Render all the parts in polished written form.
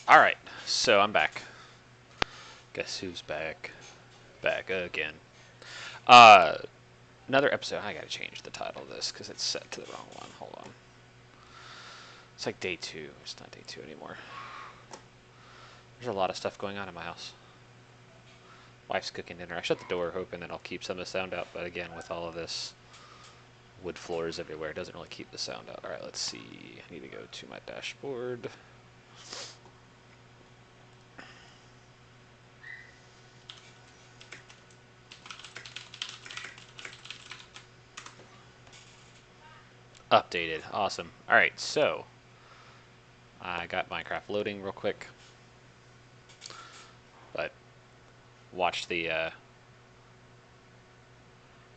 Alright, so I'm back. Guess who's back? Back again. Uh, Another episode. I gotta change the title of this because it's set to the wrong one. Hold on. It's like day 2. It's not day 2 anymore. There's a lot of stuff going on in my house. Wife's cooking dinner. I shut the door hoping that I'll keep some of the sound out, but again, with all of this wood floors everywhere, it doesn't really keep the sound out. Alright, let's see. I need to go to my dashboard. Updated. Awesome. Alright, so I got Minecraft loading real quick. But watched the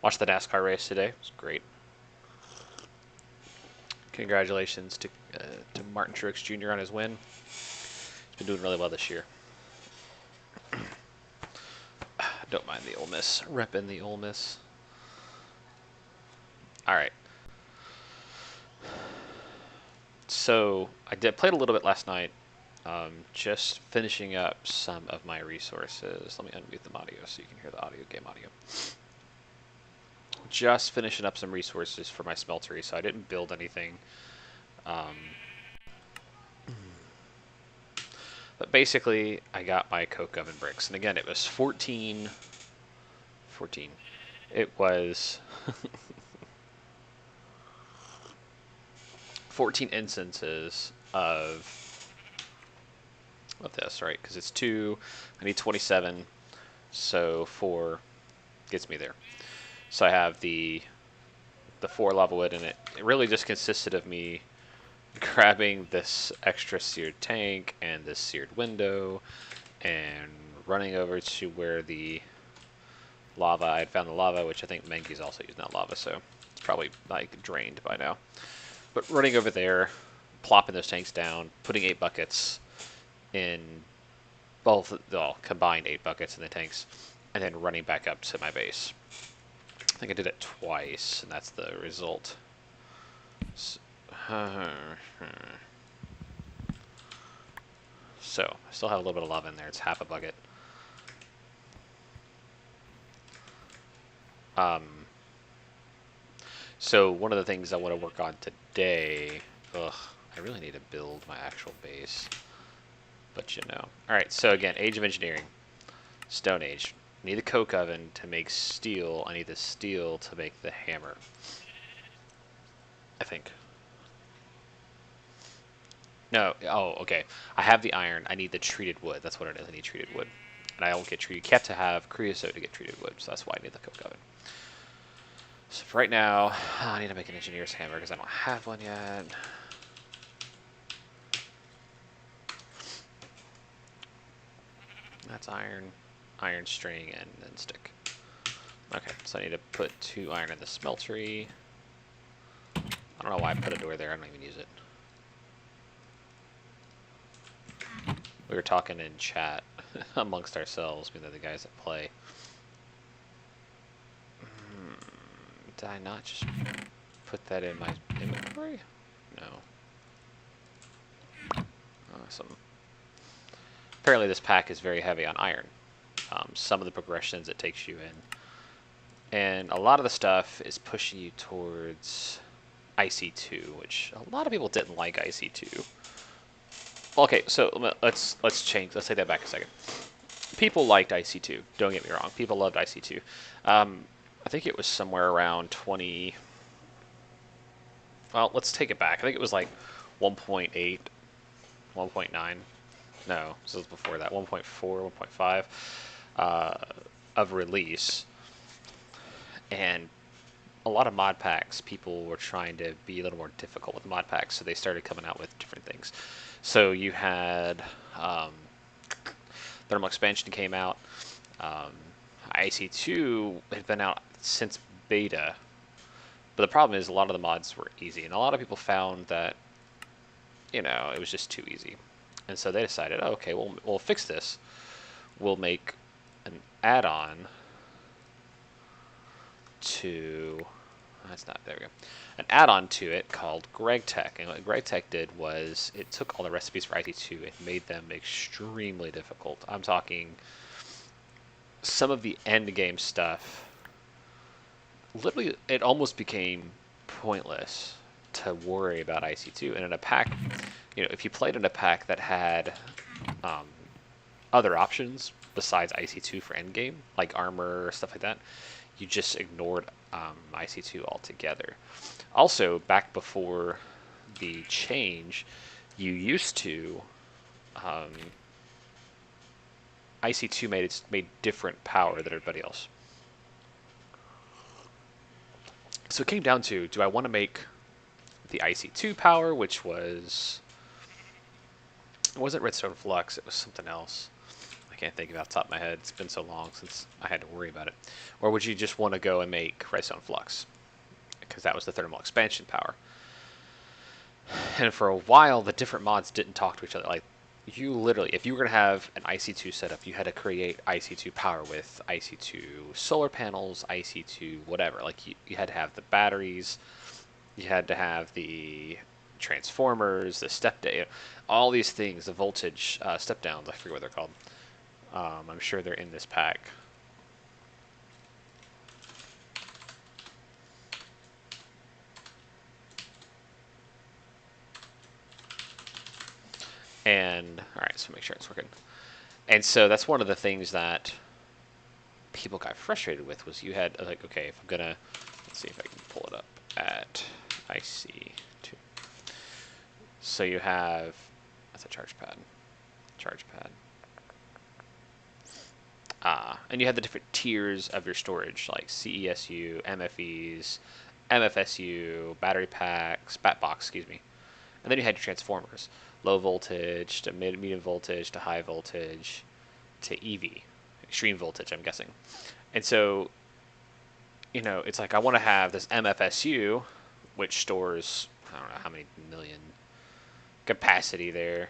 NASCAR race today. It was great. Congratulations to Martin Truex Jr. on his win. He's been doing really well this year. Don't mind the Ole Miss. Repping the Ole Miss. All right. So I played a little bit last night. Just finishing up some of my resources. Let me unmute the audio so you can hear the game audio. Just finishing up some resources for my smeltery, so I didn't build anything. But basically, I got my coke oven bricks. And again, it was 14. It was 14 instances of this, right? Because it's 2, I need 27, so 4 gets me there. So I have the 4 lava wood, and it really just consisted of me grabbing this extra seared tank and this seared window and running over to where the lava, I had found the lava, which I think Mengi's also using that lava, so it's probably like drained by now. But running over there, plopping those tanks down, putting 8 buckets in both, well, combined 8 buckets in the tanks, and then running back up to my base. I think I did it twice, and that's the result. So, I still have a little bit of lava in there. It's half a bucket. So one of the things I want to work on today, I really need to build my actual base, but you know. Alright, so again, Age of Engineering, Stone Age. I need the coke oven to make steel. I need the steel to make the hammer, I think. No, oh, okay. I have the iron. I need the treated wood. That's what it is. I need treated wood. And I don't get treated. You have to have creosote to get treated wood, so that's why I need the coke oven. So for right now, I need to make an engineer's hammer because I don't have one yet. That's iron, iron string, and then stick. Okay, so I need to put 2 iron in the smeltery. I don't know why I put a door there. I don't even use it. We were talking in chat amongst ourselves, you know, the guys that play. Did I not just put that in my inventory? No. Awesome. Apparently this pack is very heavy on iron. Some of the progressions it takes you in. And a lot of the stuff is pushing you towards IC2, which a lot of people didn't like IC2. Okay, so let's change. Let's take that back a second. People liked IC2. Don't get me wrong. People loved IC2. I think it was somewhere around 20. Well, let's take it back. I think it was like 1.8, 1.9. No, this was before that. 1.4, 1.5 of release. And a lot of mod packs, people were trying to be a little more difficult with mod packs, so they started coming out with different things. So you had Thermal Expansion came out. IC2 had been out since beta, but the problem is a lot of the mods were easy, and a lot of people found that, you know, it was just too easy. And so they decided, oh, okay, we'll fix this. We'll make an add-on to That's not, there we go. An add-on to it called GregTech. And what GregTech did was it took all the recipes for IC2 and made them extremely difficult. I'm talking some of the end game stuff. Literally, it almost became pointless to worry about IC2. And in a pack, if you played in a pack that had other options besides IC2 for endgame, like armor or stuff like that, you just ignored IC2 altogether. Also, back before the change, you used to IC2 made different power than everybody else. So it came down to, do I want to make the IC2 power, which was, it wasn't Redstone Flux, it was something else. I can't think of it off the top of my head. It's been so long since I had to worry about it. Or would you just want to go and make Redstone Flux? Because that was the thermal expansion power. And for a while, the different mods didn't talk to each other. Like, you literally, if you were going to have an IC2 setup, you had to create IC2 power with IC2 solar panels, IC2 whatever. Like, you had to have the batteries, you had to have the transformers, the step down, all these things, the voltage step downs, I forget what they're called. I'm sure they're in this pack. And, alright, so make sure it's working. And so that's one of the things that people got frustrated with, was you had, like, okay, if I'm gonna, let's see if I can pull it up at IC2. So you have, that's a charge pad. And you had the different tiers of your storage, like CESU, MFEs, MFSU, battery packs, BATbox, excuse me. And then you had your transformers, low voltage to medium voltage to high voltage to EV, extreme voltage, I'm guessing. And so, it's like I want to have this MFSU, which stores, I don't know how many million capacity there,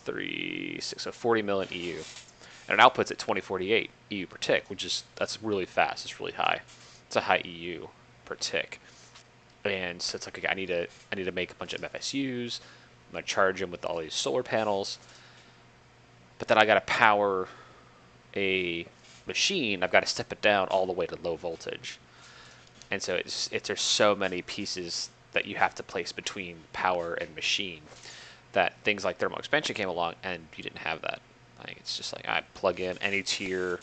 40 million EU. And it outputs at 2048 EU per tick, that's really fast. It's really high. It's a high EU per tick. And so it's like, okay, I need to make a bunch of MFSUs. I'm gonna charge them with all these solar panels. But then I gotta power a machine. I've got to step it down all the way to low voltage. And so there's so many pieces that you have to place between power and machine that things like thermal expansion came along and you didn't have that. Like, it's just like I plug in any tier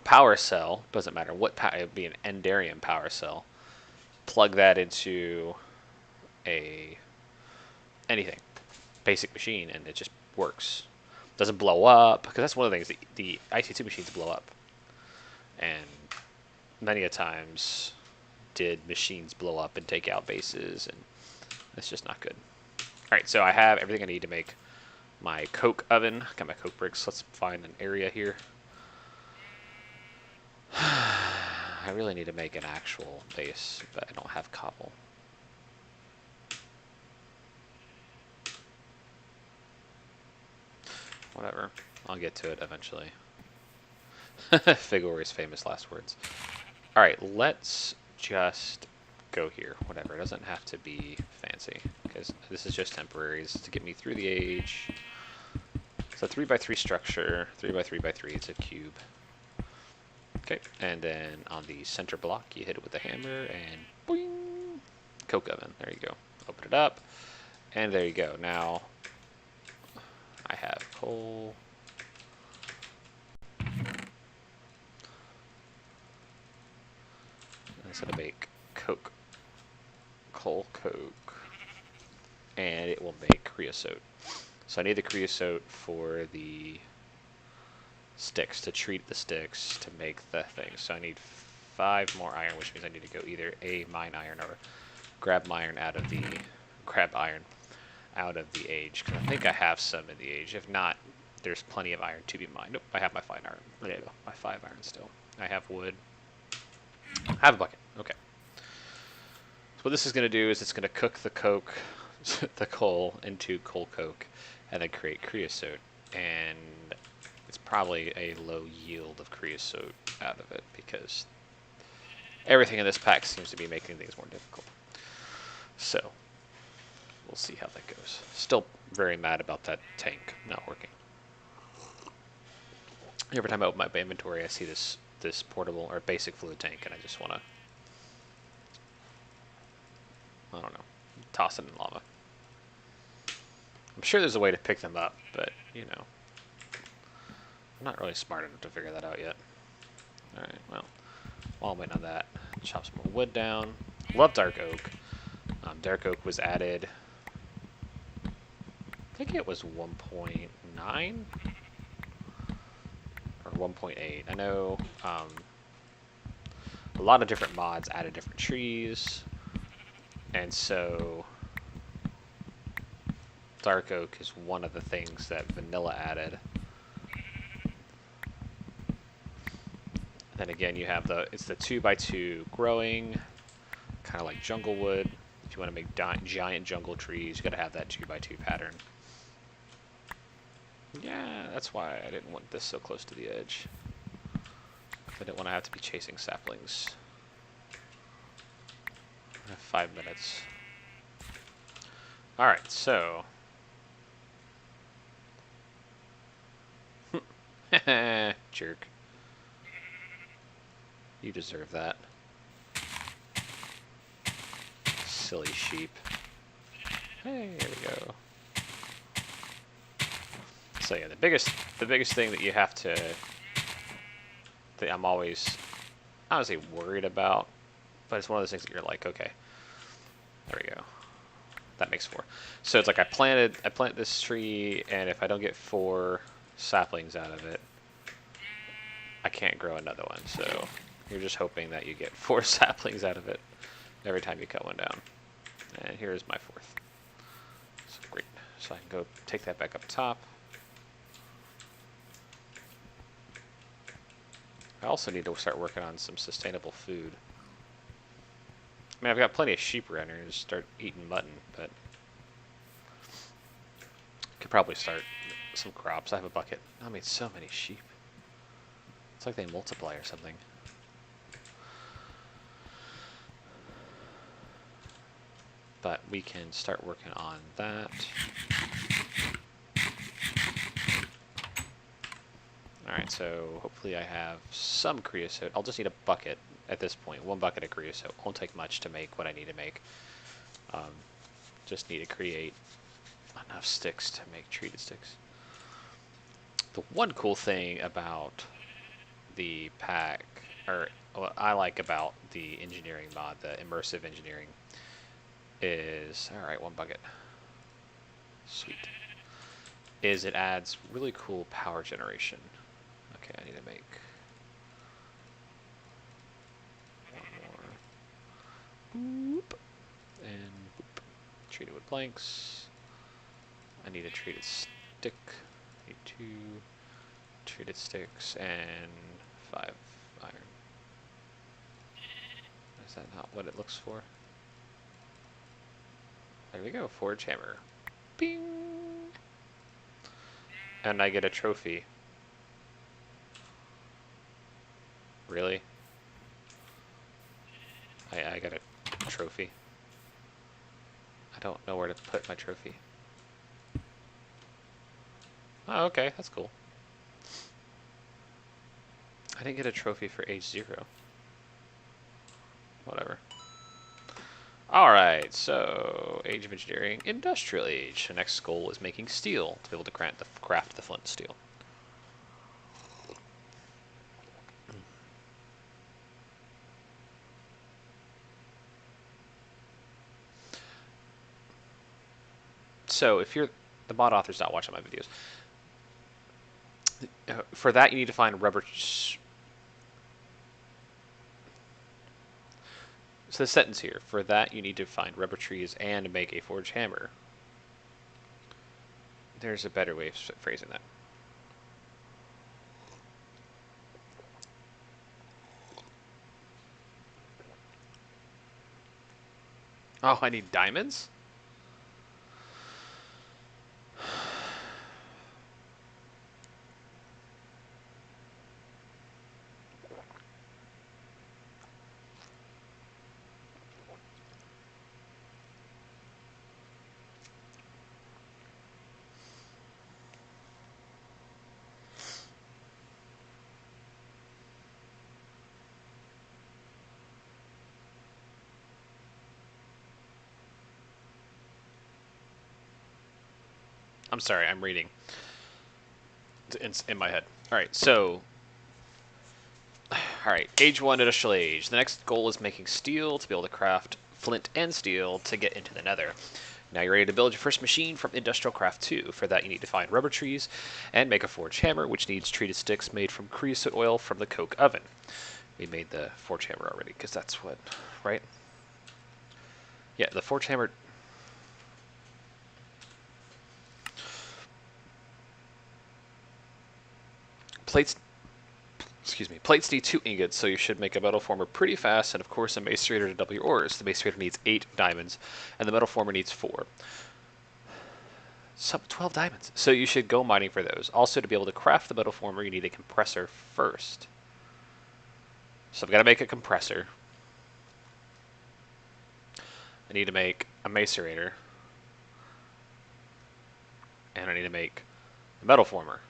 power cell, doesn't matter what it would be an Endarium power cell, plug that into anything basic machine, and it just works. Doesn't blow up, because that's one of the things, the IC2 machines blow up, and many a times did machines blow up and take out bases, and it's just not good. Alright, so I have everything I need to make my coke oven. Got my coke bricks. Let's find an area here. I really need to make an actual base, but I don't have cobble. Whatever. I'll get to it eventually. Figori's famous last words. Alright, let's just go here. Whatever. It doesn't have to be fancy, because this is just temporary. This is to get me through the age. It's a 3x3 structure. 3x3x3. It's a cube. Okay, and then on the center block, you hit it with a hammer, and boing! Coke oven. There you go. Open it up, and there you go. Now, I have coal. I'm going to make coke. Coal coke. And it will make creosote. So I need the creosote for the sticks, to treat the sticks, to make the thing. So I need 5 more iron, which means I need to go either mine iron or grab iron out of the age, because I think I have some in the age. If not, there's plenty of iron to be mined. Nope, I have my 5 iron. There you go, my 5 iron still. I have wood. I have a bucket. Okay. So what this is going to do is it's going to cook the coke, the coal, into coal coke, and then create creosote. And it's probably a low yield of creosote out of it, because Everything in this pack seems to be making things more difficult. So, we'll see how that goes. Still very mad about that tank not working. Every time I open my inventory, I see this portable or basic fluid tank, and I just want to, I don't know, toss it in lava. I'm sure there's a way to pick them up, but, you know, I'm not really smart enough to figure that out yet. Alright, well, while I'm waiting on that, chop some more wood down. Love dark oak. Dark oak was added, I think it was 1.9 or 1.8. I know a lot of different mods added different trees, and so dark oak is one of the things that vanilla added. Then again, you have it's the 2x2 growing, kind of like jungle wood. If you want to make giant jungle trees, you got to have that 2x2 pattern. Yeah, that's why I didn't want this so close to the edge. I didn't want to have to be chasing saplings. I have 5 minutes. Alright, so. Jerk. You deserve that. Silly sheep. Hey, there we go. So yeah, the biggest thing that you have to, that I'm always, I don't say worried about, but it's one of those things that you're like, okay, there we go. That makes 4. So it's like I plant this tree, and if I don't get 4 saplings out of it, I can't grow another one. So you're just hoping that you get 4 saplings out of it every time you cut one down. And here's my 4th. So great. So I can go take that back up top. I also need to start working on some sustainable food. I mean, I've got plenty of sheep around here to start eating mutton, but could probably start some crops. I have a bucket. I mean, so many sheep. It's like they multiply or something. But we can start working on that. Alright, so hopefully I have some creosote. I'll just need a bucket at this point. 1 bucket of creosote. Won't take much to make what I need to make. Just need to create enough sticks to make treated sticks. The one cool thing about the pack, or what I like about the engineering mod, the immersive engineering, is, alright, 1 bucket. Sweet. Is it adds really cool power generation. Okay, I need to make 1 more. Boop. And boop. Treated with planks. I need a treated stick. I need 2 treated sticks and 5 iron. Is that not what it looks for? There we go, forge hammer. Bing! And I get a trophy. Really? I got a trophy. I don't know where to put my trophy. Oh, okay, that's cool. I didn't get a trophy for age 0. Whatever. Alright, so Age of Engineering, Industrial Age. The next goal is making steel to be able to craft the flint and steel. So if you're the mod author's not watching my videos, for that you need to find rubber. So the sentence here, for that you need to find rubber trees and make a forged hammer. There's a better way of phrasing that. Oh, I need diamonds? I'm sorry, I'm reading. It's in my head. All right, so. All right, age 1 industrial age. The next goal is making steel to be able to craft flint and steel to get into the nether. Now you're ready to build your first machine from Industrial Craft 2. For that, you need to find rubber trees and make a forged hammer, which needs treated sticks made from creosote oil from the coke oven. We made the forged hammer already, because that's what, right? Yeah, the forged hammer. Plates. Excuse me. Plates need 2 ingots, so you should make a metal former pretty fast, and of course a macerator to double your ores. The macerator needs 8 diamonds, and the metal former needs 4. 12 diamonds. So you should go mining for those. Also, to be able to craft the metal former, you need a compressor first. So I've got to make a compressor. I need to make a macerator. And I need to make a metal former.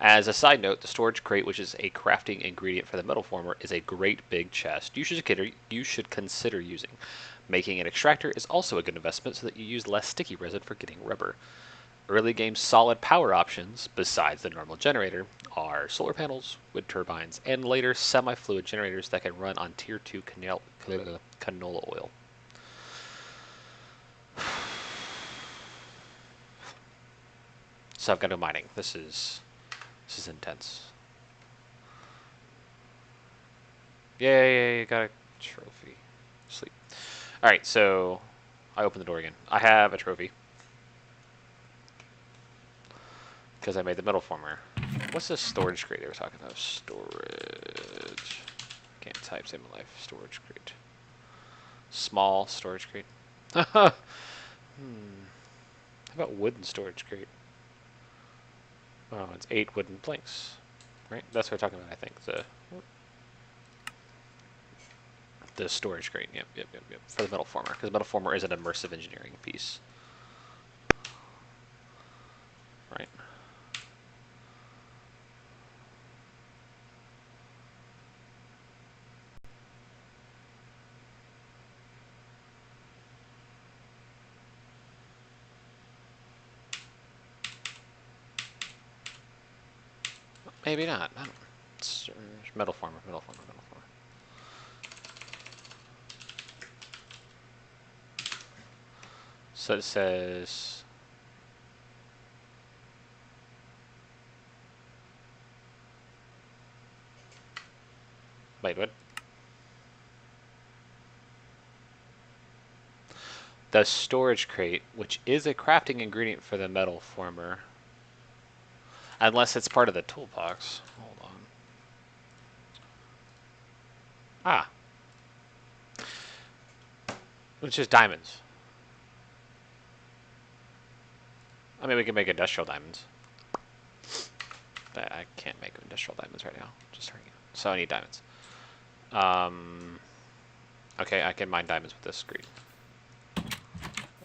As a side note, the storage crate, which is a crafting ingredient for the metal former, is a great big chest you should consider using. Making an extractor is also a good investment so that you use less sticky resin for getting rubber. Early game solid power options, besides the normal generator, are solar panels, wind turbines, and later semi-fluid generators that can run on tier 2 canola oil. So I've got no mining. This is intense. Yay, got a trophy. Sleep. Alright, so I open the door again. I have a trophy. Because I made the metal former. What's this storage crate they were talking about? Storage. Can't type, save my life. Storage crate. Small storage crate. How about wooden storage crate? Oh, it's 8 wooden planks. Right? That's what we're talking about, I think. The storage crate. Yep. For the metal former. Because metal former is an immersive engineering piece. Right? Maybe not. I don't know. Metal former. So it says... Wait, what? The storage crate, which is a crafting ingredient for the metal former. Unless it's part of the toolbox. Hold on. Ah. Which is diamonds. I mean, we can make industrial diamonds. But I can't make industrial diamonds right now. Just starting out. So I need diamonds. Okay, I can mine diamonds with this screen.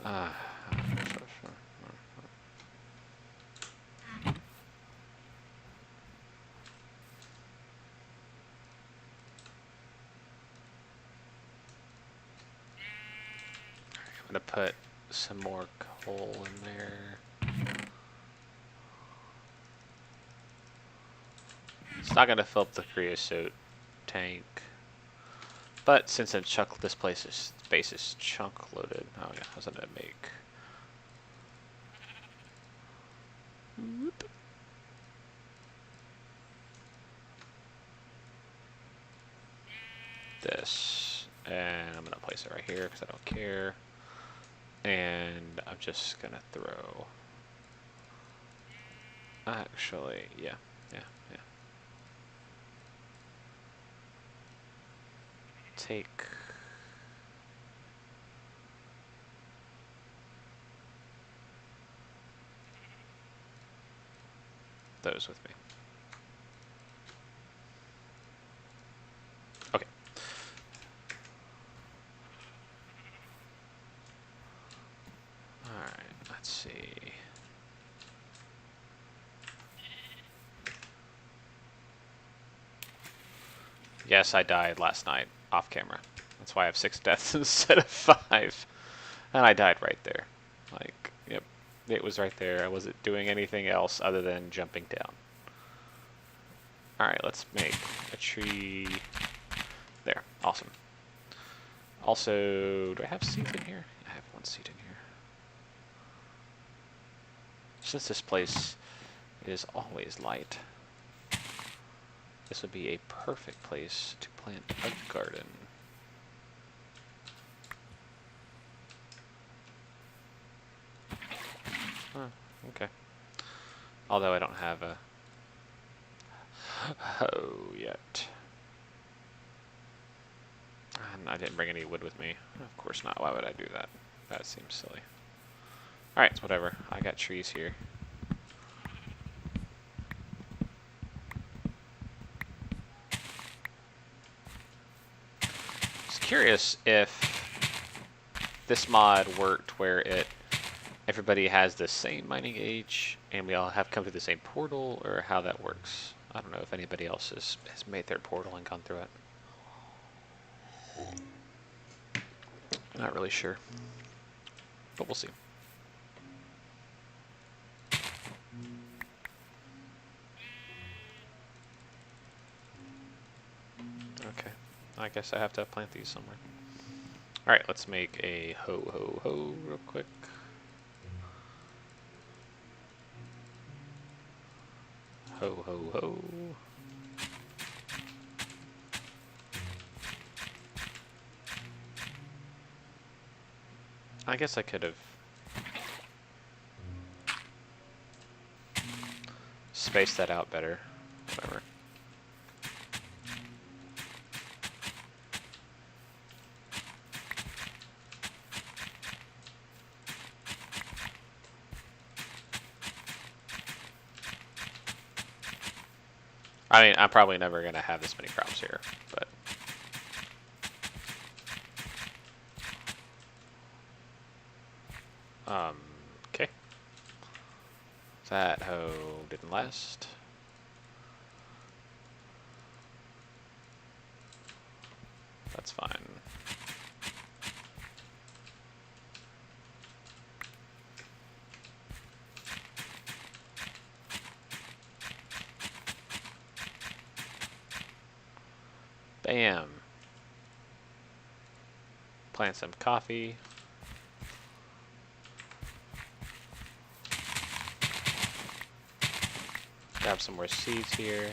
I'm gonna put some more coal in there. It's not gonna fill up the creosote tank, but since this space is chunk loaded. Oh yeah, I was gonna make. Whoop. This, and I'm gonna place it right here because I don't care. And I'm just gonna throw. Actually, yeah. Take those with me. Okay. Alright, let's see. Yes, I died last night off camera. That's why I have 6 deaths instead of 5. And I died right there. Like, yep. It was right there. I wasn't doing anything else other than jumping down. Alright, let's make a tree. There. Awesome. Also, do I have seeds in here? I have one seed in here. Since this place is always light, this would be a perfect place to plant a garden. Huh, okay. Although I don't have a hoe yet. And I didn't bring any wood with me. Of course not. Why would I do that? That seems silly. Alright, it's whatever. I got trees here. Just curious if this mod worked where everybody has the same mining age and we all have come through the same portal, or how that works. I don't know if anybody else has made their portal and gone through it. Not really sure, but we'll see. Okay, I guess I have to plant these somewhere. Alright, let's make a ho real quick. Ho. I guess I could have spaced that out better. Whatever. I mean, I'm probably never going to have this many crops here, but... okay. That hoe didn't last. That's fine. Bam. Plant some coffee. Grab some more seeds here.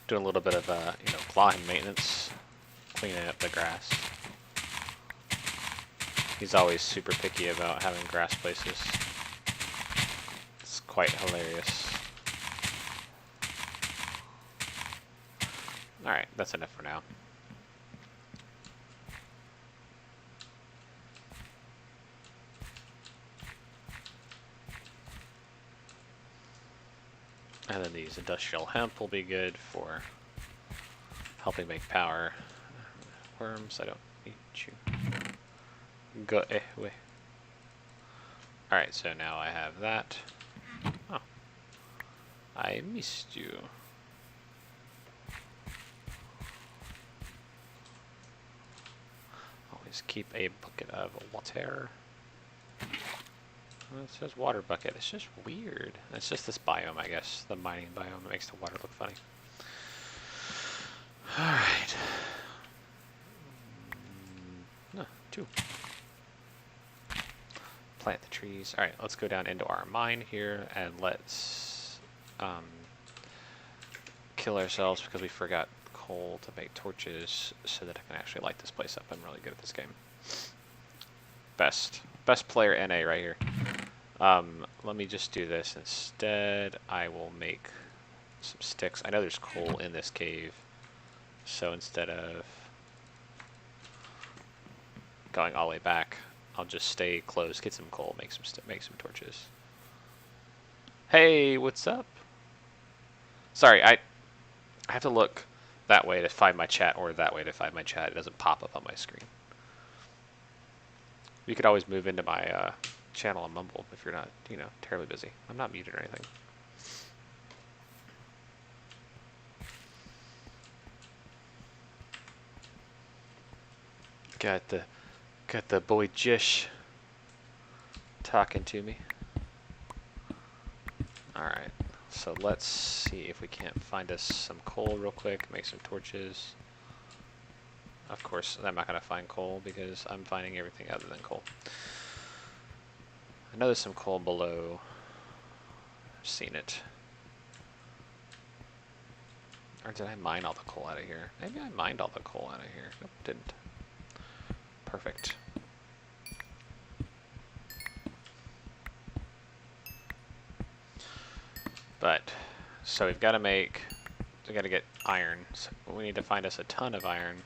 Doing a little bit of lawn maintenance, cleaning up the grass. He's always super picky about having grass places. It's quite hilarious. Alright, that's enough for now. And then these industrial hemp will be good for helping make power. Worms, I don't need you. Go away. Alright, so now I have that. Oh. I missed you. Always keep a bucket of water. Well, it says water bucket. It's just weird. It's just this biome, I guess. The mining biome that makes the water look funny. Alright. No, 2. Plant the trees. Alright, let's go down into our mine here and let's kill ourselves because we forgot coal to make torches so that I can actually light this place up. I'm really good at this game. Best player NA right here. Let me just do this instead. I will make some sticks. I know there's coal in this cave, so instead of going all the way back, I'll just stay close, get some coal, make some torches. Hey, what's up? Sorry, I have to look that way to find my chat or that way to find my chat. It doesn't pop up on my screen. You could always move into my channel on Mumble if you're not, terribly busy. I'm not muted or anything. Got the boy Jish talking to me. Alright, so let's see if we can't find us some coal real quick, make some torches. Of course, I'm not going to find coal because I'm finding everything other than coal. I know there's some coal below. I've seen it. Or did I mine all the coal out of here? Maybe I mined all the coal out of here. Nope, didn't. Perfect. But, so we've got to get iron. So we need to find us a ton of iron.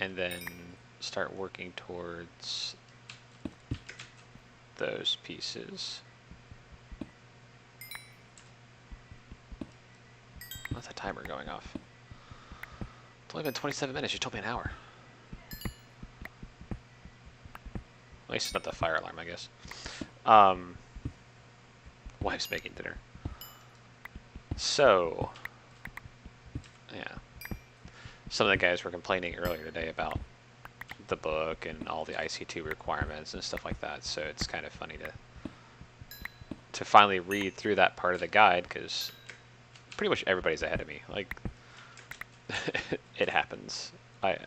And then start working towards those pieces. What's that timer going off? It's only been 27 minutes. You told me an hour. At least it's not the fire alarm, I guess. Wife's making dinner. So, yeah. Some of the guys were complaining earlier today about the book and all the IC2 requirements and stuff like that. So it's kind of funny to finally read through that part of the guide, because pretty much everybody's ahead of me. Like, it happens. I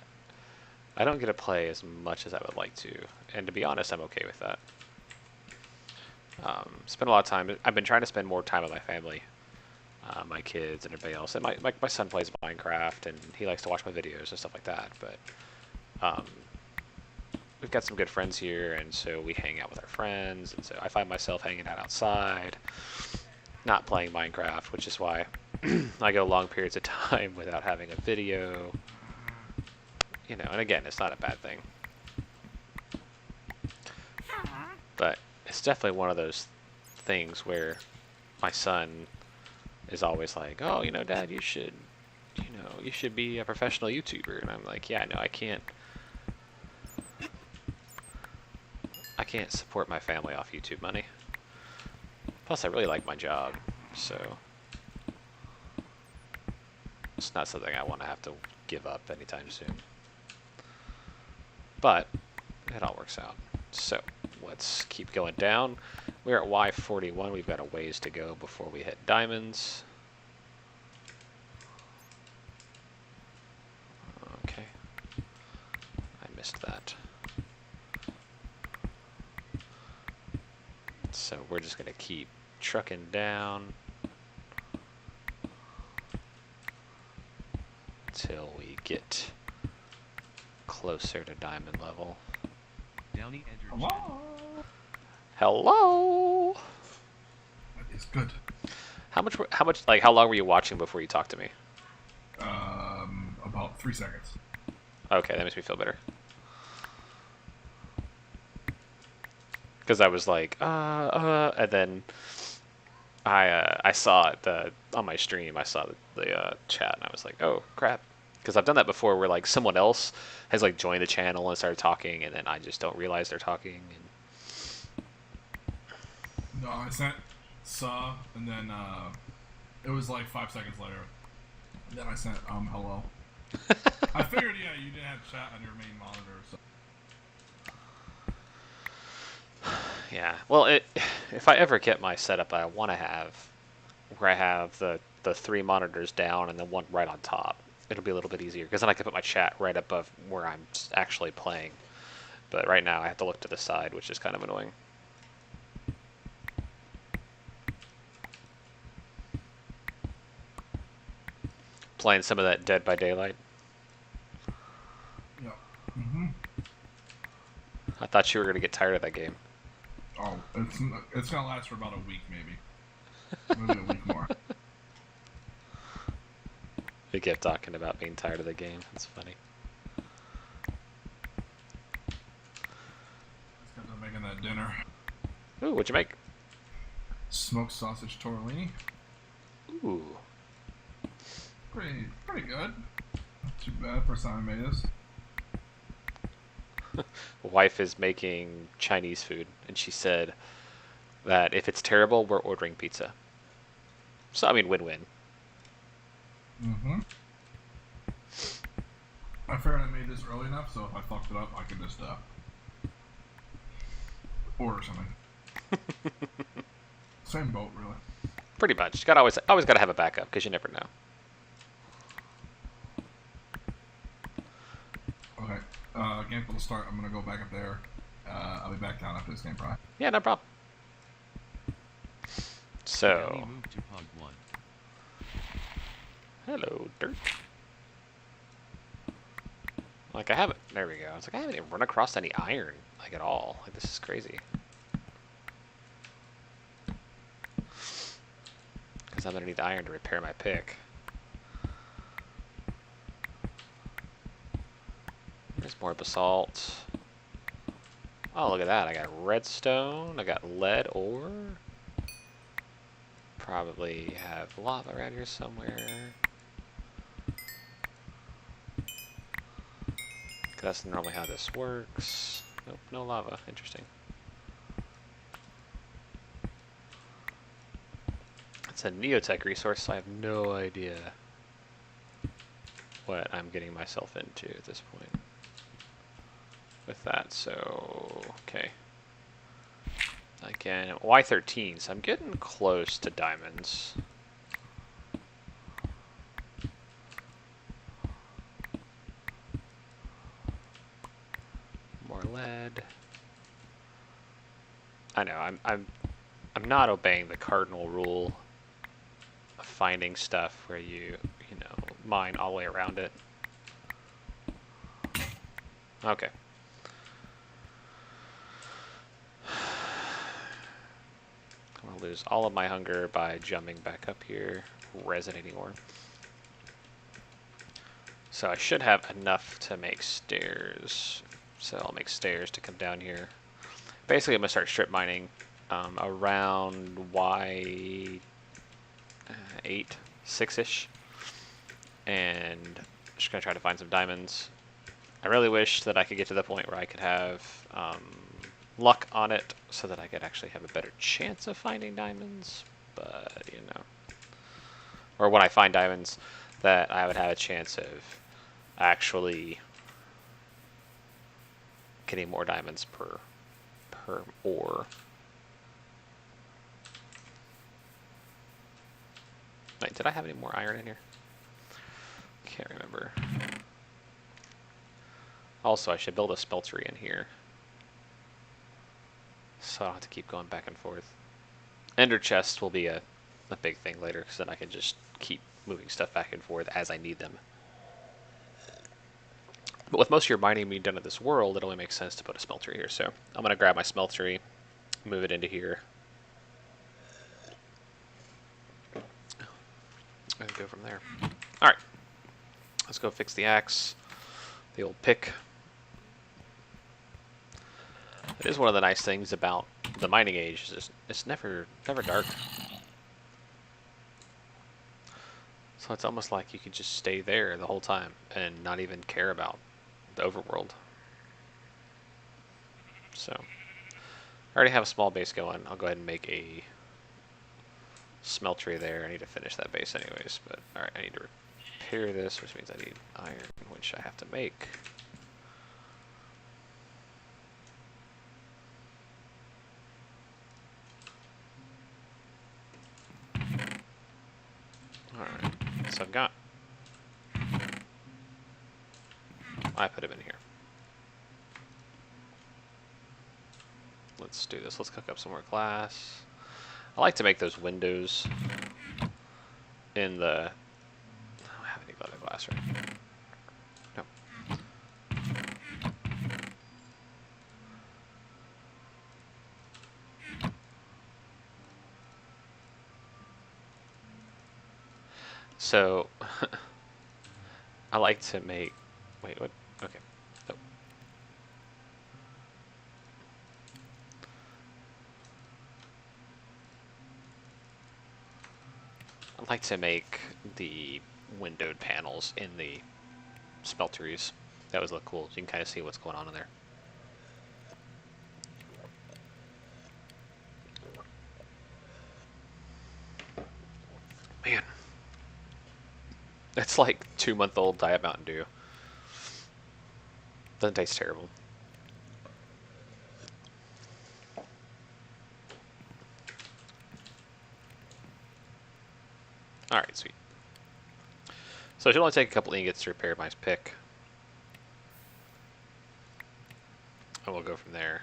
don't get to play as much as I would like to, and to be honest, I'm okay with that. Spend a lot of time. I've been trying to spend more time with my family, my kids, and everybody else. And my son plays Minecraft, and he likes to watch my videos and stuff like that. But we've got some good friends here, and so we hang out with our friends. And so I find myself hanging out outside, not playing Minecraft, which is why I go long periods of time without having a video. You know, and again, it's not a bad thing. But it's definitely one of those things where my son is always like, oh, you know, Dad, you should be a professional YouTuber. And I'm like, yeah, no, I can't support my family off YouTube money. Plus, I really like my job, so it's not something I want to have to give up anytime soon. But it all works out. So let's keep going down. We're at Y41. We've got a ways to go before we hit diamonds. Okay. I missed that. So we're just going to keep trucking down until we get closer to diamond level. Downey entered. Hello. Hello. That is good. How long were you watching before you talked to me? About 3 seconds. Okay, that makes me feel better. Because I was like, and then I saw it on my stream. I saw the chat, and I was like, oh crap. Because I've done that before, where like someone else has like joined the channel and started talking, and then I just don't realize they're talking. No, I saw, and then it was like 5 seconds later. And then I sent hello. I figured, yeah, you didn't have chat on your main monitor, so. Yeah, well, if I ever get my setup I want to have, where I have the 3 monitors down and then one right on top, it'll be a little bit easier, because then I can put my chat right above where I'm actually playing. But right now I have to look to the side, which is kind of annoying. Playing some of that Dead by Daylight. Yeah. Mhm. I thought you were going to get tired of that game. Oh, it's gonna last for about a week, maybe a week more. We kept talking about being tired of the game. It's funny. Just got done making that dinner. Ooh, what'd you make? Smoked sausage tortellini. Ooh. Pretty good. Not too bad for time I made this. Wife is making Chinese food, and she said that if it's terrible, we're ordering pizza. So, I mean, win-win. Mm-hmm. I I figured I made this early enough, so if I fucked it up, I could just order something. Same boat, really. Pretty much. Got always got to have a backup because you never know. Okay. Game will start. I'm gonna go back up there. I'll be back down after this game, probably. Yeah, no problem. Downey So, moved to Pog 1. hello, dirt. Like I haven't. There we go. It's like I haven't even run across any iron like at all. Like this is crazy. Because I'm gonna need iron to repair my pick. There's more basalt. Oh, look at that. I got redstone. I got lead ore. Probably have lava around here somewhere. 'Cause that's normally how this works. Nope, no lava. Interesting. It's a Neotech resource, so I have no idea what I'm getting myself into at this point with that. So, okay. Again, Y13, so I'm getting close to diamonds. More lead. I know, I'm not obeying the cardinal rule of finding stuff where you know, mine all the way around it. Okay. I'm gonna lose all of my hunger by jumping back up here, resonating ore. So I should have enough to make stairs. So I'll make stairs to come down here. Basically, I'm gonna start strip mining around Y8, 6-ish, and just gonna try to find some diamonds. I really wish that I could get to the point where I could have luck on it so that I could actually have a better chance of finding diamonds, but you know, or when I find diamonds that I would have a chance of actually getting more diamonds per ore. Wait, did I have any more iron in here? Can't remember. Also, I should build a smeltery in here, so I don't have to keep going back and forth. Ender chests will be a big thing later, because then I can just keep moving stuff back and forth as I need them. But with most of your mining being done in this world, it only makes sense to put a smeltery here. So I'm going to grab my smeltery, move it into here, and go from there. All right, let's go fix the axe, the old pick. It is one of the nice things about the mining age is it's never dark. So it's almost like you could just stay there the whole time and not even care about the overworld. So I already have a small base going. I'll go ahead and make a smeltery there. I need to finish that base anyways, but alright, I need to repair this, which means I need iron, which I have to make. Alright, so I've got... I put him in here. Let's do this. Let's cook up some more glass. I like to make those windows in the... I don't have any other glass, right? No. So, I like to make... Wait, what? Okay. Nope. I like to make the windowed panels in the smelteries. That would look cool. You can kind of see what's going on in there. Man. That's like 2-month-old Diet Mountain Dew. Doesn't taste terrible. Alright, sweet. So it should only take a couple ingots to repair my pick. And we'll go from there.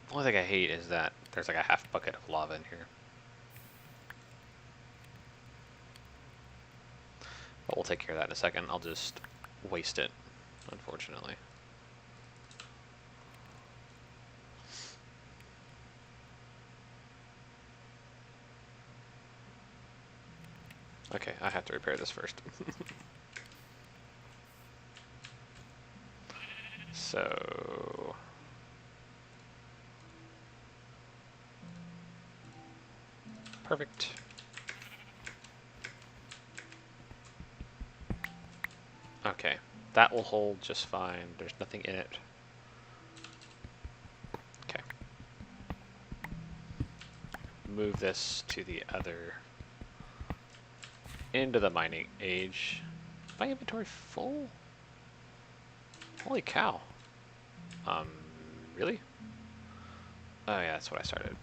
The only thing I hate is that there's like a half bucket of lava in here. But we'll take care of that in a second. I'll just waste it, unfortunately. Okay, I have to repair this first. So... perfect. Okay, that will hold just fine. There's nothing in it. Okay. Move this to the other end of the mining age. My inventory full? Holy cow. Really? Oh yeah, that's what I started.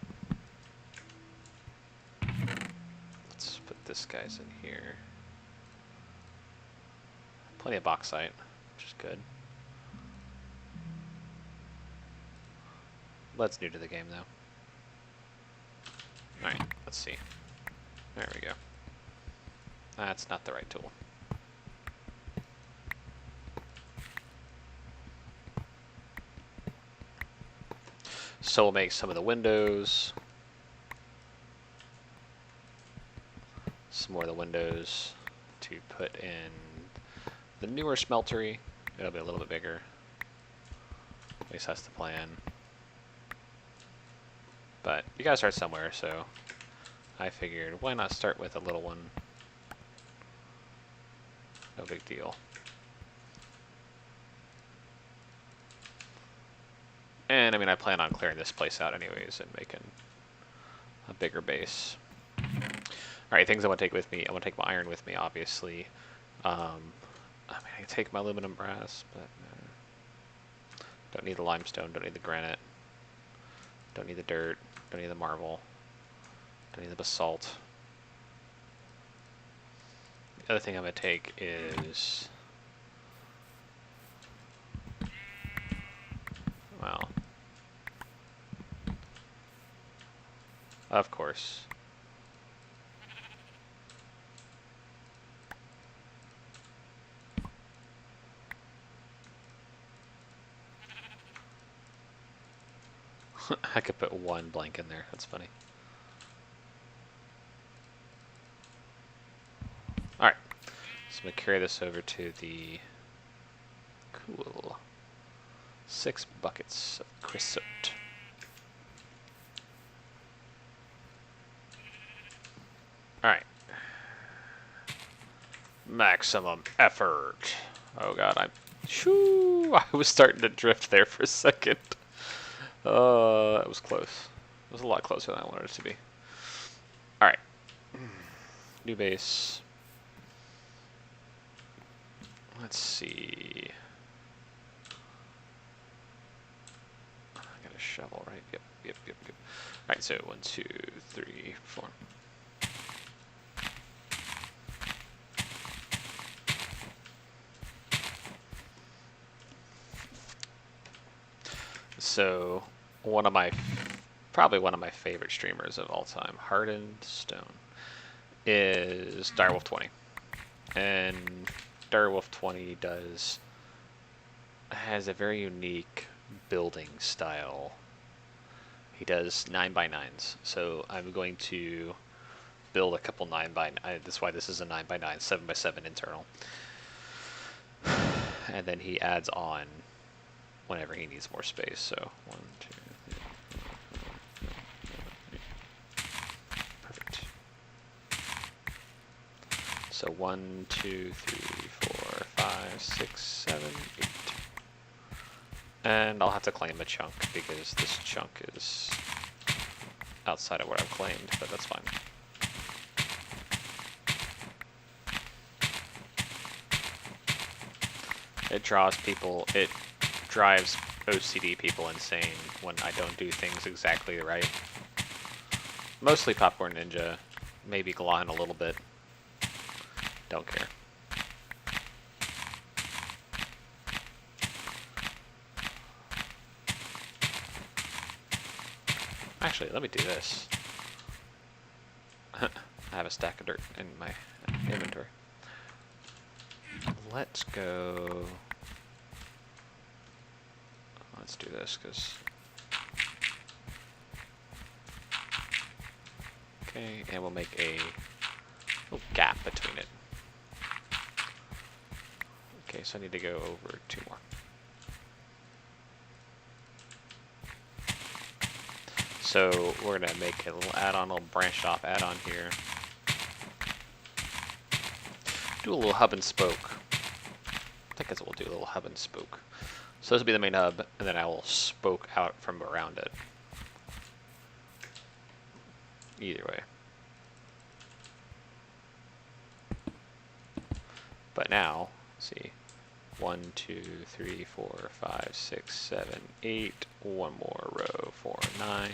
Let's put this guy's in here. Plenty of bauxite, which is good. That's new to the game, though. Alright, let's see. There we go. That's not the right tool. So we'll make some of the windows. Some more of the windows to put in the newer smeltery. It'll be a little bit bigger. At least that's the plan. But you gotta start somewhere, so I figured why not start with a little one? No big deal. And I mean, I plan on clearing this place out anyways and making a bigger base. Alright, things I want to take with me. I want to take my iron with me, obviously. I mean, I can take my aluminum brass, but don't need the limestone, don't need the granite, don't need the dirt, don't need the marble, don't need the basalt. The other thing I'm going to take is... well... of course. I could put one blank in there. That's funny. Alright. So I'm going to carry this over to the... cool. 6 buckets of creosote. Alright. Maximum effort. Oh god, I was starting to drift there for a second. That was close. It was a lot closer than I wanted it to be. Alright. New base. Let's see. I got a shovel, right? Yep. Alright, so 1, 2, 3, 4. So, probably one of my favorite streamers of all time, Hardened Stone, is Direwolf20. And Direwolf20 has a very unique building style. He does 9x9s. So I'm going to build a couple 9x9. That's why this is a 9x9, 7x7 internal. And then he adds on whenever he needs more space. So 1, 2, 3. Perfect. So 1, 2, 3, 4, 5, 6, 7, 8. And I'll have to claim a chunk because this chunk is outside of what I've claimed, but that's fine. It draws people. It drives OCD people insane when I don't do things exactly right. Mostly Popcorn Ninja, maybe Glon a little bit. Don't care. Actually, let me do this. I have a stack of dirt in my inventory. Let's go. Let's do this, because... Okay, and we'll make a little gap between it. Okay, so I need to go over 2 more. So we're gonna make a little add-on, a little branched off add-on here. Do a little hub and spoke. I think that's what we'll do, a little hub and spoke. So this will be the main hub, and then I will spoke out from around it. Either way. But now, let's see. 1, 2, 3, 4, 5, 6, 7, 8. One more row, 4, 9.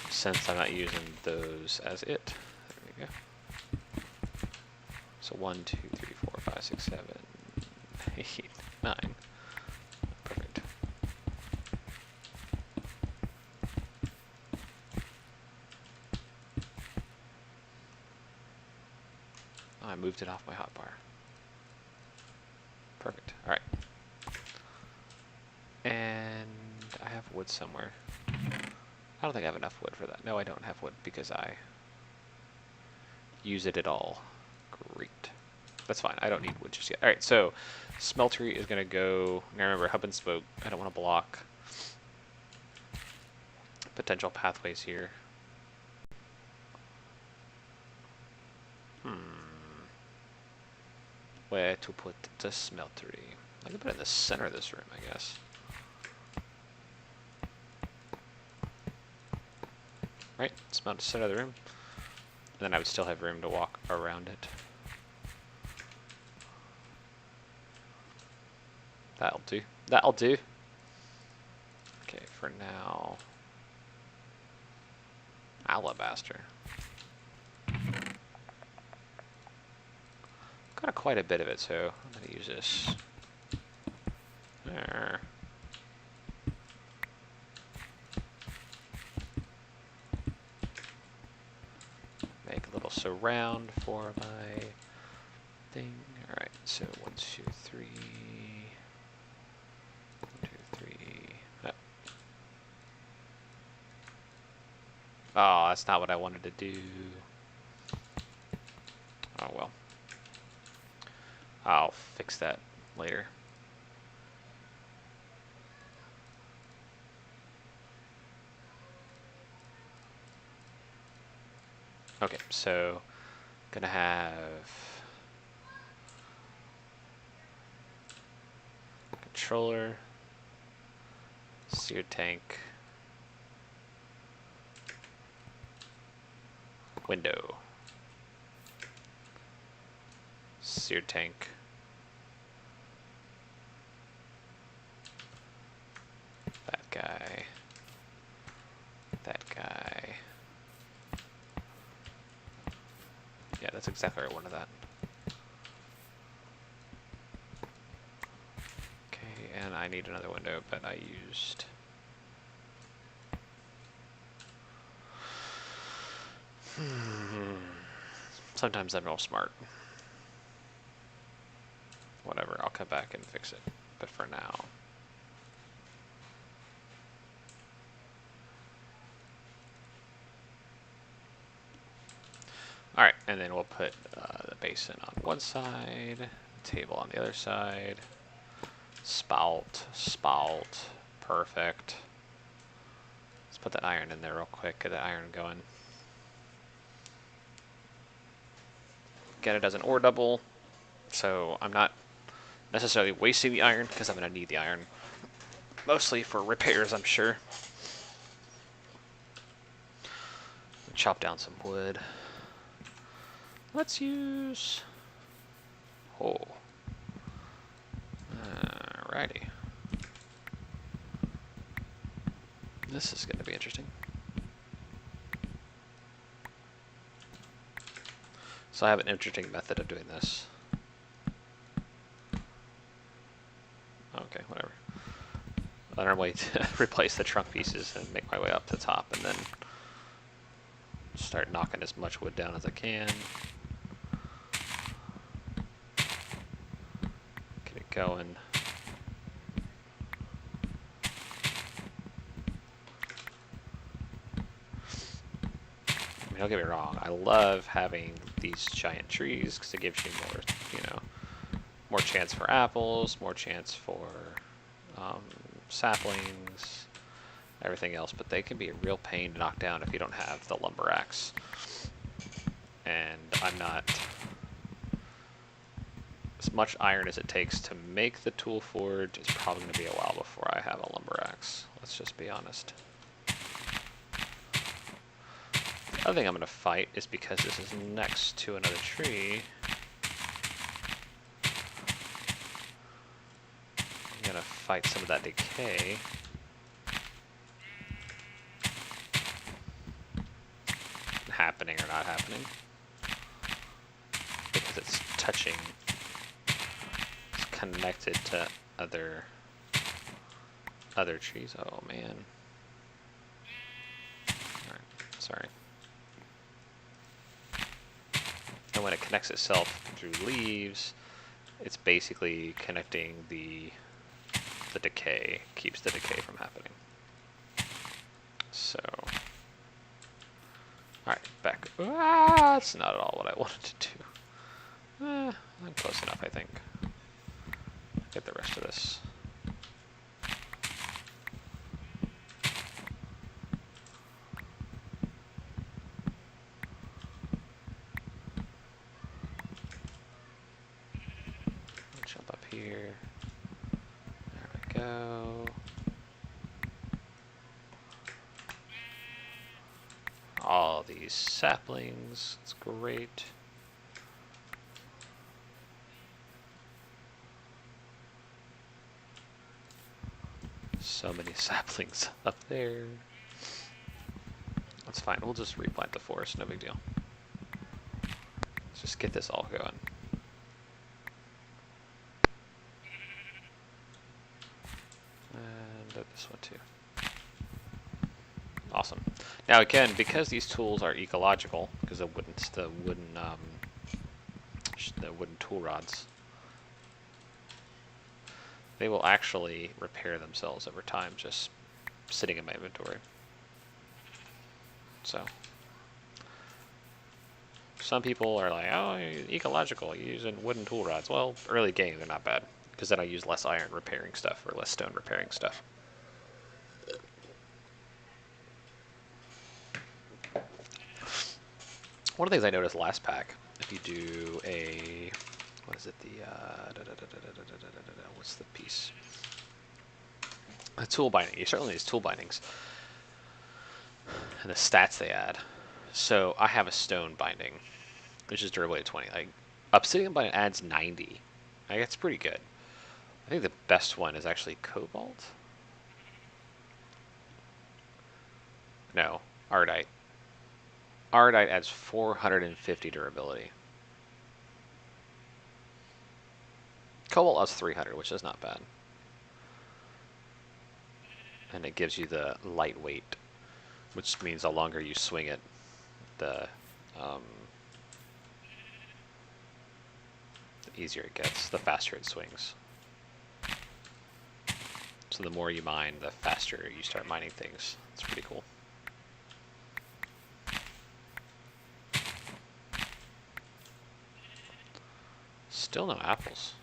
Since I'm not using those as it. There we go. So 1, 2, 3, 4, 5, 6, 7, 8, 9. Perfect. Oh, I moved it off my hotbar. Perfect. All right. And I have wood somewhere. I don't think I have enough wood for that. No, I don't have wood because I use it at all. Great. That's fine. I don't need wood just yet. All right, so smeltery is going to go... Now remember, hub and spoke. I don't want to block potential pathways here. Where to put the smeltery? I can put it in the center of this room, I guess. Right, smelt the center of the room. And then I would still have room to walk around it. That'll do. That'll do. Okay, for now. Alabaster. Got quite a bit of it, so I'm going to use this. There. Make a little surround for my thing. Alright, so 1, 2, 3. 1, 2, 3. Oh. Oh, that's not what I wanted to do. Oh well. I'll fix that later. Okay, so gonna have controller, sear tank, window, sear tank, that guy, that guy. Yeah, that's exactly what I wanted that. Okay, and I need another window, but I used... Sometimes I'm real smart. Whatever, I'll come back and fix it. But for now... Alright, and then we'll put the basin on one side, table on the other side, spout, perfect. Let's put that iron in there real quick, get the iron going. Get it as an ore double, so I'm not necessarily wasting the iron, because I'm going to need the iron. Mostly for repairs, I'm sure. Chop down some wood. Let's use Oh. Alrighty. This is going to be interesting. So I have an interesting method of doing this. Okay, whatever. I normally replace the trunk pieces and make my way up to the top, and then start knocking as much wood down as I can. Get it going. I mean, don't get me wrong, I love having these giant trees because it gives you more, you know, more chance for apples, more chance for saplings, everything else, but they can be a real pain to knock down if you don't have the lumber axe. And I'm not, as much iron as it takes to make the tool forge, it's probably going to be a while before I have a lumber axe. Let's just be honest. The other thing I'm going to fight is because this is next to another tree. I'm going to fight some of that decay. Happening or not happening. Because it's touching, it's connected to other trees. Oh man. Alright, sorry. And when it connects itself through leaves, it's basically connecting the decay, keeps the decay from happening. So, alright, back. Ah, that's not at all what I wanted to do. I'm close enough, I think. Get the rest of this. Jump up here. There we go. All these saplings. It's great. So many saplings up there. That's fine. We'll just replant the forest. No big deal. Let's just get this all going. And this one too. Awesome. Now again, because these tools are ecological, because the wooden tool rods, they will actually repair themselves over time, just sitting in my inventory. So, some people are like, oh, ecological, you're using wooden tool rods. Well, early game, they're not bad, because then I use less iron repairing stuff, or less stone repairing stuff. One of the things I noticed last pack, if you do a, what is it, what's the piece? A tool binding. You start with these tool bindings and the stats they add. So I have a stone binding, which is durability 20. Like obsidian binding adds 90. Like that's pretty good. I think the best one is actually cobalt. No, ardite. Ardite adds 450 durability. Cobalt adds 300, which is not bad. And it gives you the lightweight, which means the longer you swing it, the easier it gets, the faster it swings. So the more you mine, the faster you start mining things. It's pretty cool. Still no apples.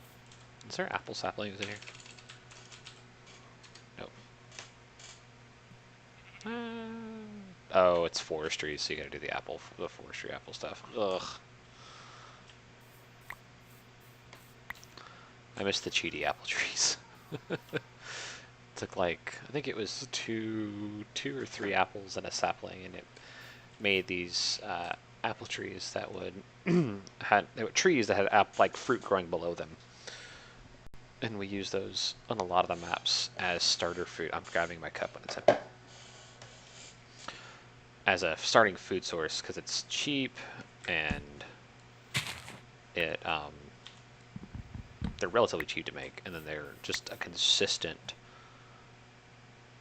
Is there apple saplings in here? Nope. Oh, it's forestry, so you gotta do the forestry apple stuff. Ugh. I miss the cheaty apple trees. Took like, I think it was two or three apples and a sapling, and it made these apple trees that would they were trees that had like fruit growing below them, and we use those on a lot of the maps as starter food. I'm grabbing my cup when it's empty. As a starting food source because it's cheap and they're relatively cheap to make, and then they're just a consistent.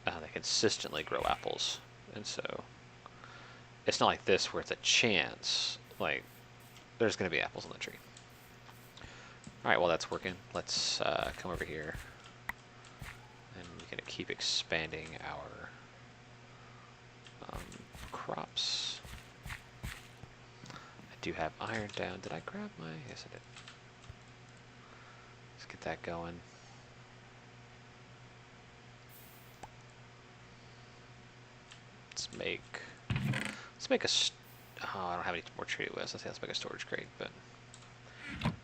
They consistently grow apples, and so it's not like this where it's a chance. Like there's going to be apples on the tree. All right, well that's working. Let's come over here, and we're going to keep expanding our crops. I do have iron down. Did I grab my? Yes, I did. Let's get that going. Let's make a. Oh, I don't have any more treated with. Let's make a storage crate. But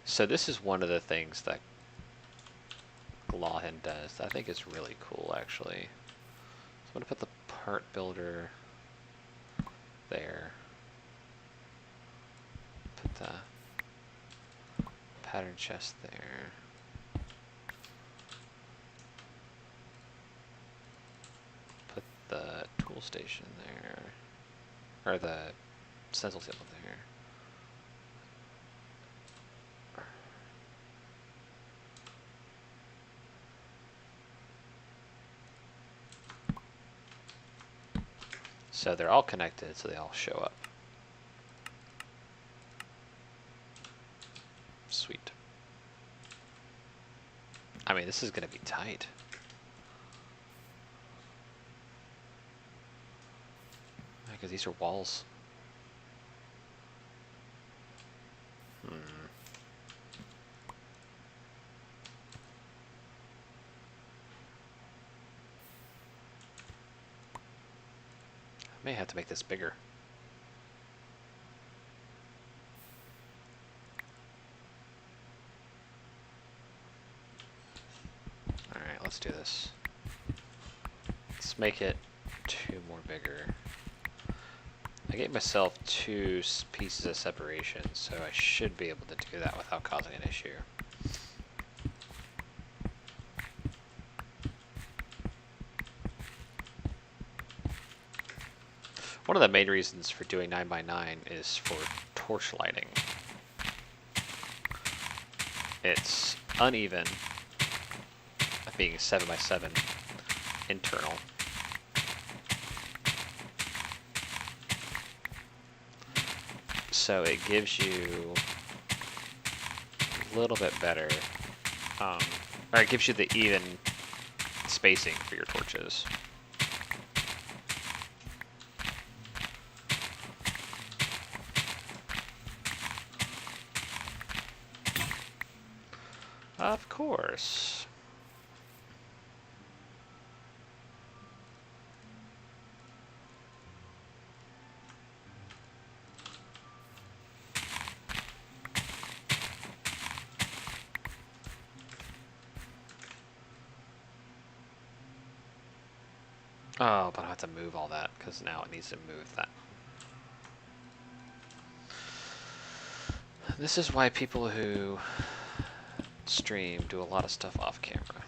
so this is one of the things that Lawhen does that I think is really cool, actually. So I'm gonna put the part builder there. Put the pattern chest there. Put the tool station there. Or the stencil table there. So they're all connected, so they all show up. Sweet. I mean, this is going to be tight. Because these are walls. I may have to make this bigger. Alright, let's do this. Let's make it 2 more bigger. I gave myself 2 pieces of separation, so I should be able to do that without causing an issue. One of the main reasons for doing 9x9 is for torch lighting. It's uneven, being 7x7 internal. So it gives you a little bit better, or it gives you the even spacing for your torches. Of course. Oh, but I have to move all that because now it needs to move that. This is why people who stream do a lot of stuff off camera.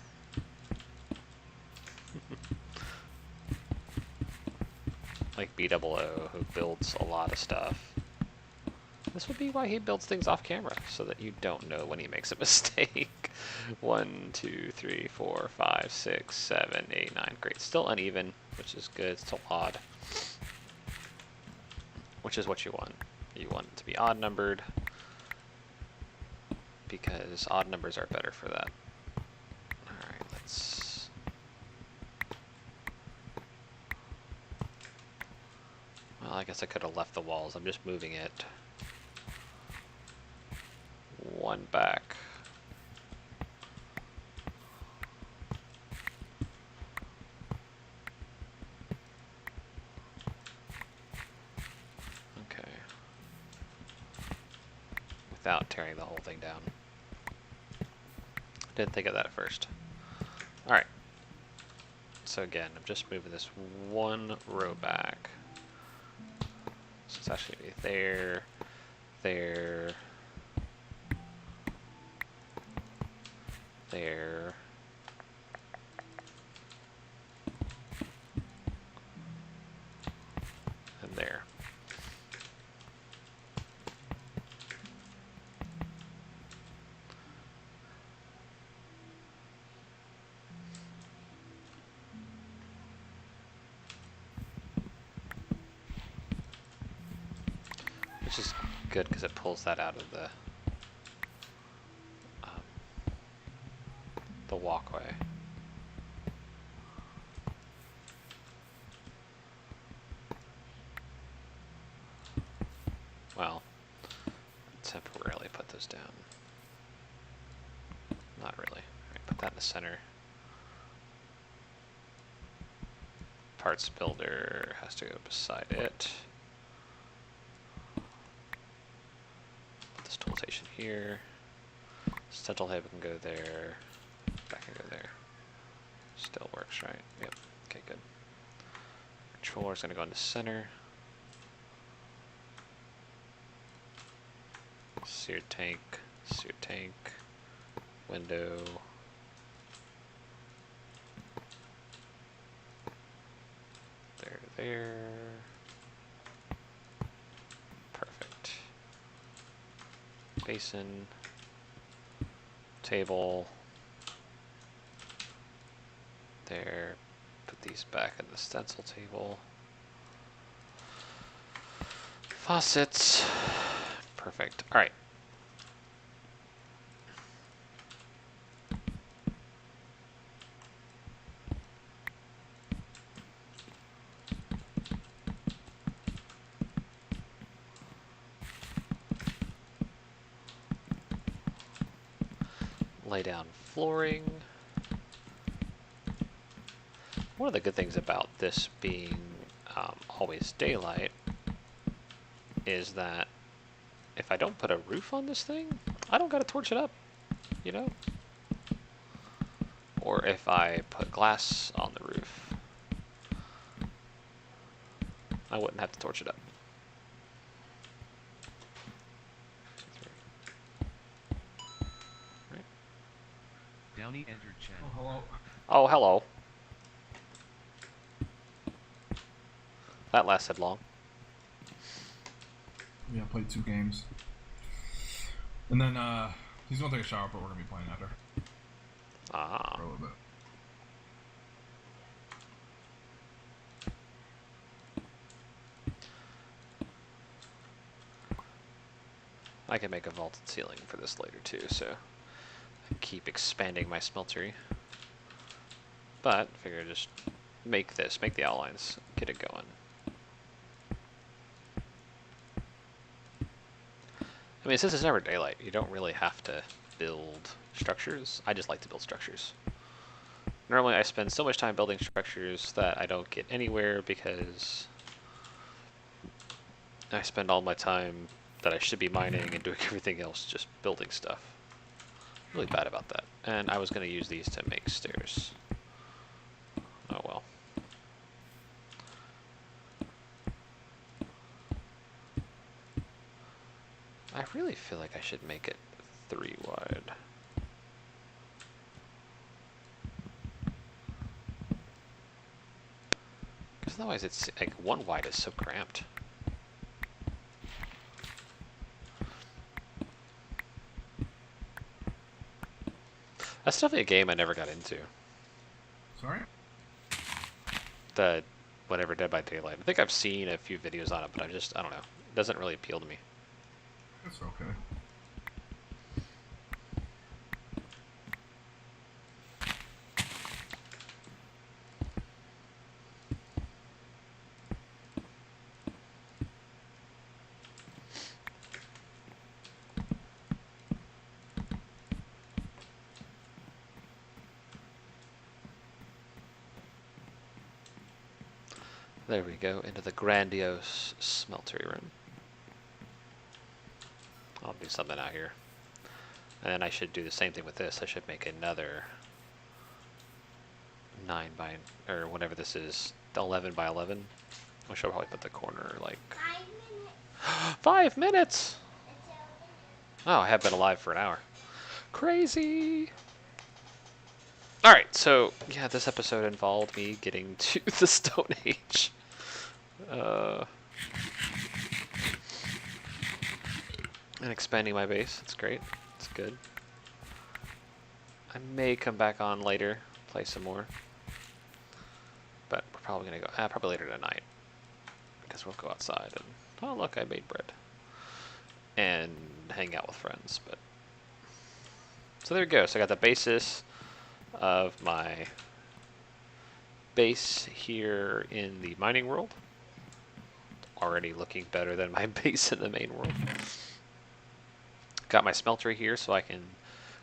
Like B00, who builds a lot of stuff. This would be why he builds things off camera, so that you don't know when he makes a mistake. 1, 2, 3, 4, 5, 6, 7, 8, 9. Great. Still uneven, which is good. Still odd. Which is what you want. You want it to be odd numbered, because odd numbers are better for that. Alright, let's... Well, I guess I could have left the walls. I'm just moving it 1 back. Okay. Without tearing the whole thing down. Didn't think of that at first. Alright. So again, I'm just moving this 1 row back. So It's actually gonna be there, there, there. And there. Which is good because it pulls that out of the walkway. Well, temporarily put those down. Not really. Alright, put that in the center. Parts builder has to go beside it. Put this tool station here. Central hub can go there. That can go there. Still works, right? Yep. Okay, good. Controller's gonna go in the center. Sear tank, window. There. Perfect. Basin. Table. There. Put these back in the stencil table. Faucets. Perfect. All right. Lay down flooring. One of the good things about this being always daylight is that if I don't put a roof on this thing, I don't gotta torch it up, you know? Or if I put glass on the roof, I wouldn't have to torch it up. Downey entered channel. Oh, hello. Oh, hello. That lasted long. Yeah, I played 2 games. And then he's gonna take a shower, but we're gonna be playing after Ah. for a little bit. I can make a vaulted ceiling for this later too, so I keep expanding my smeltery. But I figure just make the outlines, get it going. I mean, since it's never daylight, you don't really have to build structures. I just like to build structures. Normally I spend so much time building structures that I don't get anywhere because I spend all my time that I should be mining and doing everything else just building stuff. Really bad about that. And I was going to use these to make stairs. Oh well. I really feel like I should make it 3 wide. Because otherwise it's like 1 wide is so cramped. That's definitely a game I never got into. Sorry? The whatever Dead by Daylight. I think I've seen a few videos on it, but I don't know. It doesn't really appeal to me. It's okay. There we go, into the grandiose smeltery room. I'll do something out here. And then I should do the same thing with this. I should make another 9 by, or whatever this is, 11 by 11. I should probably put the corner like 5 minutes. 5 minutes! Oh, I have been alive for an hour. Crazy! Alright, so, yeah, this episode involved me getting to the Stone Age. And expanding my base. That's great. That's good. I may come back on later, play some more. But we're probably going to go, probably later tonight. Because we'll go outside and, oh look, I made bread. And hang out with friends, but. So there we go. So I got the basis of my base here in the mining world. Already looking better than my base in the main world. Got my smelter here so I can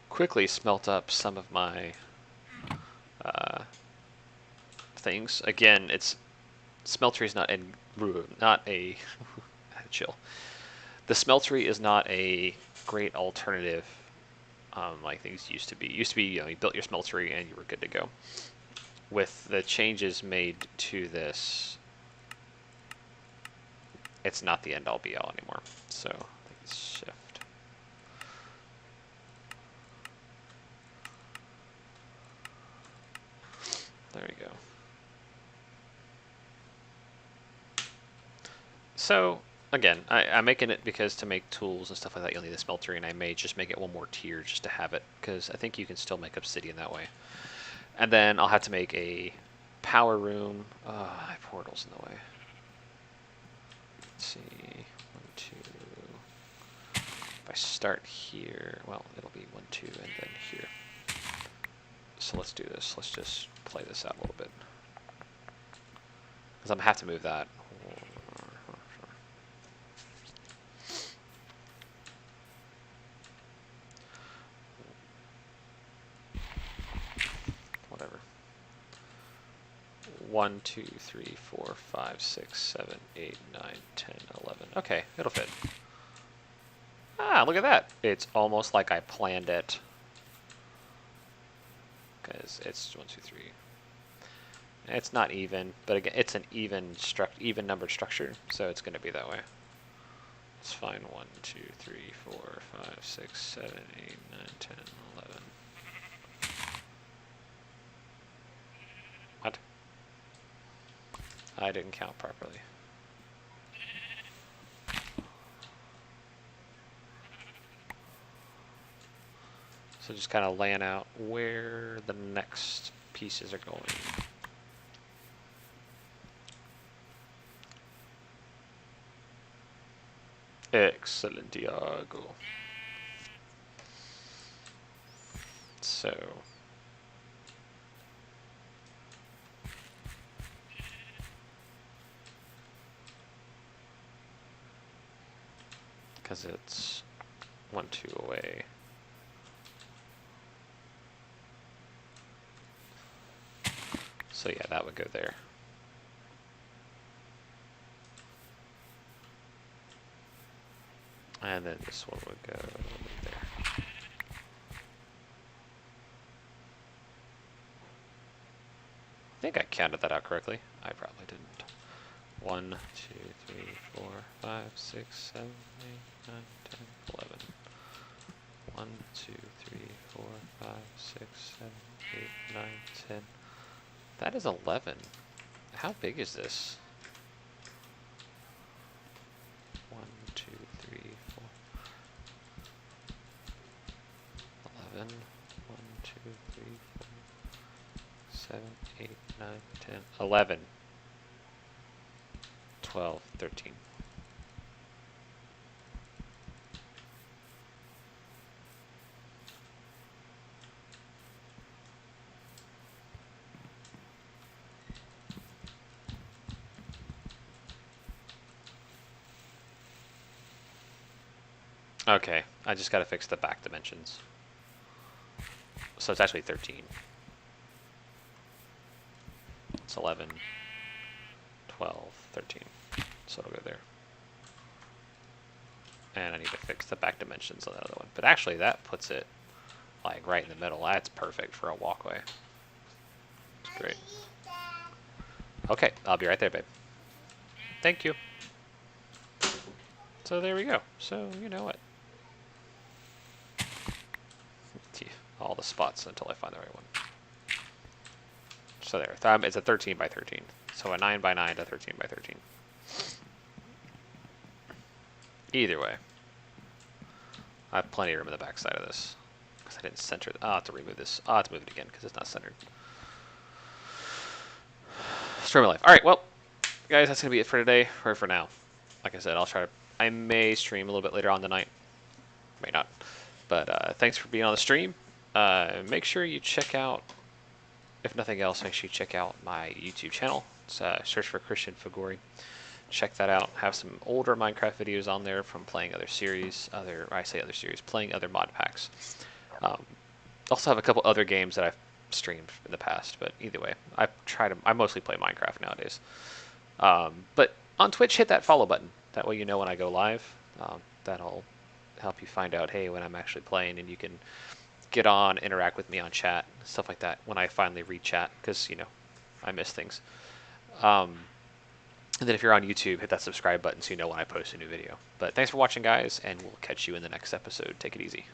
quickly smelt up some of my things. Again, it's smeltery is not a chill. The smeltery is not a great alternative like things used to be. It used to be, you built your smeltery and you were good to go. With the changes made to this, it's not the end-all be-all anymore. So I think it's shift. There we go. So again, I'm making it because to make tools and stuff like that, you'll need a smeltery, and I may just make it one more tier just to have it, because I think you can still make obsidian that way. And then I'll have to make a power room. My portal's in the way. Let's see. 1, 2. If I start here, well, it'll be 1, 2, and then here. So let's do this. Let's just play this out a little bit. Because I'm going to have to move that. Whatever. 1, 2, 3, 4, 5, 6, 7, 8, 9, 10, 11. Okay, it'll fit. Ah, look at that. It's almost like I planned it. Because it's 1, 2, 3. It's not even, but again, it's an even numbered structure, so it's going to be that way. It's fine. 1, 2, 3, 4, 5, 6, 7, 8, 9, 10, 11. What? I didn't count properly. So just kind of laying out where the next pieces are going. Excellent, Diago. So. Because it's 1, 2 away. So yeah, that would go there. And then this one would go there. I think I counted that out correctly. I probably didn't. 1, 2, 3, 4, 5, 6, 7, 8, 9, 10, 11. 1, 2, 3, 4, 5, 6, 7, 8, 9, 10. That is 11. How big is this? 1, 2, 3, 4. 11. 1, 2, 3, 4, 7, 8, 9, 10. 11. 12, 13. Okay, I just gotta fix the back dimensions. So it's actually 13. It's 11, 12, 13. So it'll go there. And I need to fix the back dimensions on the other one. But actually that puts it like right in the middle. That's perfect for a walkway. It's great. Okay, I'll be right there, babe. Thank you. So there we go. So you know what? All the spots until I find the right one. So there. It's a 13 by 13. So a 9 by 9 to 13 by 13. Either way. I have plenty of room in the back side of this. Because I didn't center. I'll have to remove this. I'll have to move it again because it's not centered. Stream of life. Alright, well, guys, that's going to be it for today. Or for now. Like I said, I'll try to. I may stream a little bit later on tonight. May not. But thanks for being on the stream. Make sure you check out, if nothing else, make sure you check out my YouTube channel. Search for Christian Fagori. Check that out. Have some older Minecraft videos on there from playing other series. Playing other mod packs. Also have a couple other games that I've streamed in the past, but either way, I mostly play Minecraft nowadays. But on Twitch, hit that follow button. That way you know when I go live. That'll help you find out, hey, when I'm actually playing, and you can get on, interact with me on chat, stuff like that when I finally read chat, because, you know, I miss things. And then if you're on YouTube, hit that subscribe button so you know when I post a new video. But thanks for watching, guys, and we'll catch you in the next episode. Take it easy.